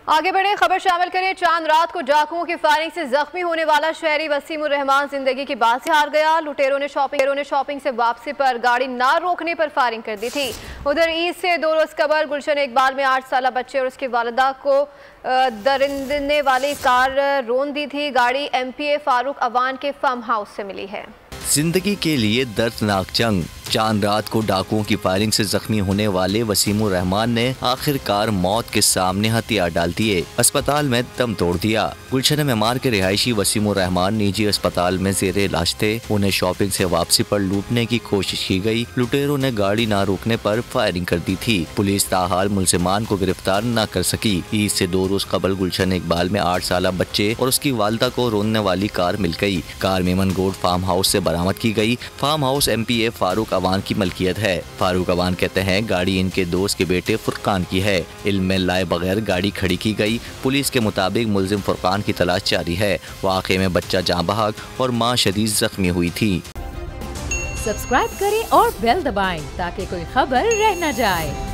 आगे बढ़े खबर शामिल करें। चांद रात को डाकुओं की फायरिंग से जख्मी होने वाला शहरी वसीमुर रहमान जिंदगी की बात से हार गया। लुटेरों ने शॉपिंग से वापसी पर गाड़ी ना रोकने पर फायरिंग कर दी थी। उधर ईद से 2 रोज कबल गुलशन इकबाल में 8 साल बच्चे और उसकी वालिदा को दरिंदने वाली कार रोन दी थी। गाड़ी MPA फारूक अवान के फार्म हाउस से मिली है। जिंदगी के लिए दर्दनाक जंग। चांद रात को डाकुओं की फायरिंग से जख्मी होने वाले वसीमुर रहमान ने आखिरकार मौत के सामने हथियार डाल दिए, अस्पताल में दम तोड़ दिया। गुलशन मेमार के रिहायशी वसीमुर रहमान निजी अस्पताल में जेरे इलाज थे। उन्हें शॉपिंग से वापसी पर लूटने की कोशिश की गई। लुटेरों ने गाड़ी न रोकने पर फायरिंग कर दी थी। पुलिस ताहाल मुलजिमान को गिरफ्तार न कर सकी। ईद से 2 रोज कबल गुलशन इकबाल में 8 साल बच्चे और उसकी वालिदा को रोनने वाली कार मिल गई। कार मेमनगोड फार्म हाउस से बरामद की गई। Farm house MPA Farooq Awan की मलकियत है। फारूक अवान कहते हैं गाड़ी इनके दोस्त के बेटे फुरकान की है। इल्म में लाए बगैर गाड़ी खड़ी की गई। पुलिस के मुताबिक मुलजिम फुरकान की तलाश जारी है। वाक़े में बच्चा जाँ बहक और मां शदीद जख्मी हुई थी। सब्सक्राइब करें और बेल दबाएं ताकि कोई खबर रह न जाए।